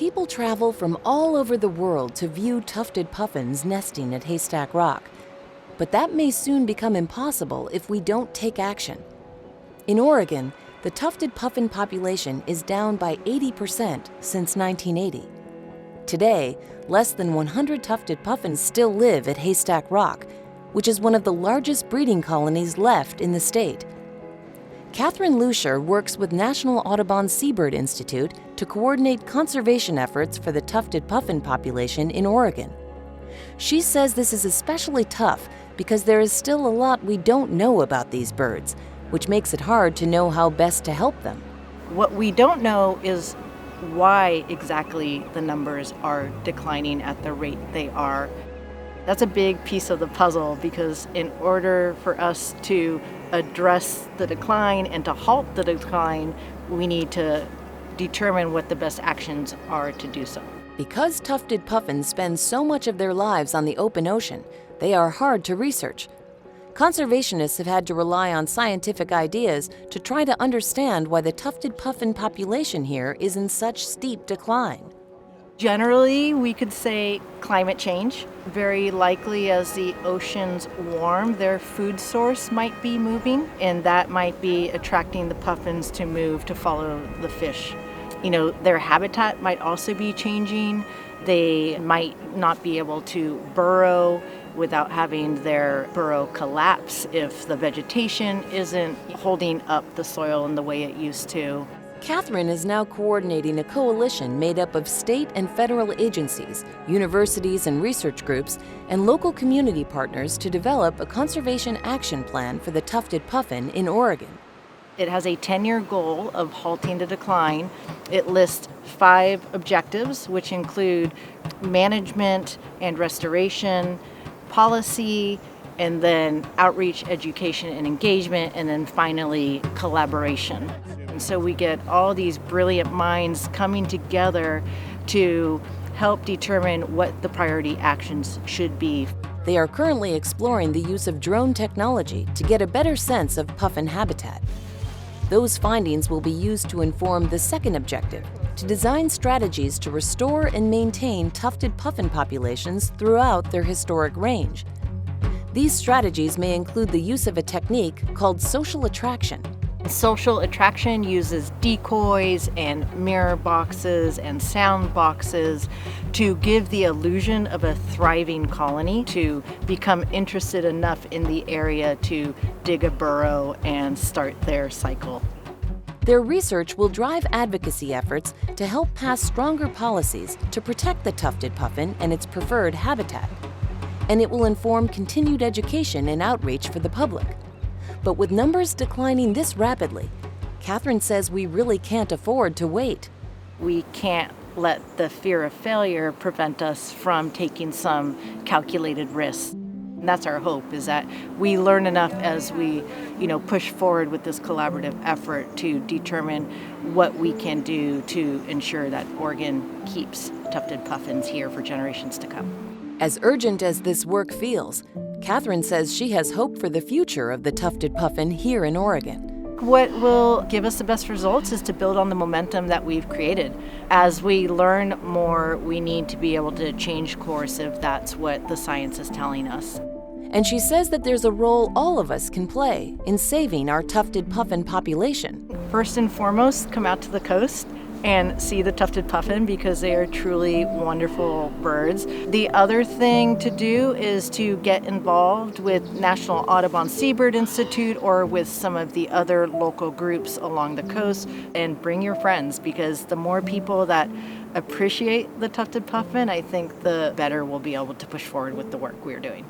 People travel from all over the world to view tufted puffins nesting at Haystack Rock. But that may soon become impossible if we don't take action. In Oregon, the tufted puffin population is down by 80% since 1980. Today, less than 100 tufted puffins still live at Haystack Rock, which is one of the largest breeding colonies left in the state. Catherine Lucier works with National Audubon Seabird Institute to coordinate conservation efforts for the tufted puffin population in Oregon. She says this is especially tough because there is still a lot we don't know about these birds, which makes it hard to know how best to help them. What we don't know is why exactly the numbers are declining at the rate they are. That's a big piece of the puzzle because in order for us to address the decline and to halt the decline, we need to determine what the best actions are to do so. Because tufted puffins spend so much of their lives on the open ocean, they are hard to research. Conservationists have had to rely on scientific ideas to try to understand why the tufted puffin population here is in such steep decline. Generally, we could say climate change. Very likely as the oceans warm, their food source might be moving, and that might be attracting the puffins to move to follow the fish. Their habitat might also be changing. They might not be able to burrow without having their burrow collapse if the vegetation isn't holding up the soil in the way it used to. Catherine is now coordinating a coalition made up of state and federal agencies, universities and research groups, and local community partners to develop a conservation action plan for the tufted puffin in Oregon. It has a 10-year goal of halting the decline. It lists 5 objectives, which include management and restoration, policy, and then outreach, education, and engagement, and then finally collaboration. And so we get all these brilliant minds coming together to help determine what the priority actions should be. They are currently exploring the use of drone technology to get a better sense of puffin habitat. Those findings will be used to inform the second objective, to design strategies to restore and maintain tufted puffin populations throughout their historic range. These strategies may include the use of a technique called social attraction. Social attraction uses decoys and mirror boxes and sound boxes to give the illusion of a thriving colony to become interested enough in the area to dig a burrow and start their cycle. Their research will drive advocacy efforts to help pass stronger policies to protect the tufted puffin and its preferred habitat. And it will inform continued education and outreach for the public. But with numbers declining this rapidly, Catherine says we really can't afford to wait. We can't let the fear of failure prevent us from taking some calculated risks. And that's our hope, is that we learn enough as we, push forward with this collaborative effort to determine what we can do to ensure that Oregon keeps tufted puffins here for generations to come. As urgent as this work feels, Catherine says she has hope for the future of the tufted puffin here in Oregon. What will give us the best results is to build on the momentum that we've created. As we learn more, we need to be able to change course if that's what the science is telling us. And she says that there's a role all of us can play in saving our tufted puffin population. First and foremost, come out to the coast and see the tufted puffin because they are truly wonderful birds. The other thing to do is to get involved with National Audubon Seabird Institute or with some of the other local groups along the coast and bring your friends, because the more people that appreciate the tufted puffin, I think the better we'll be able to push forward with the work we're doing.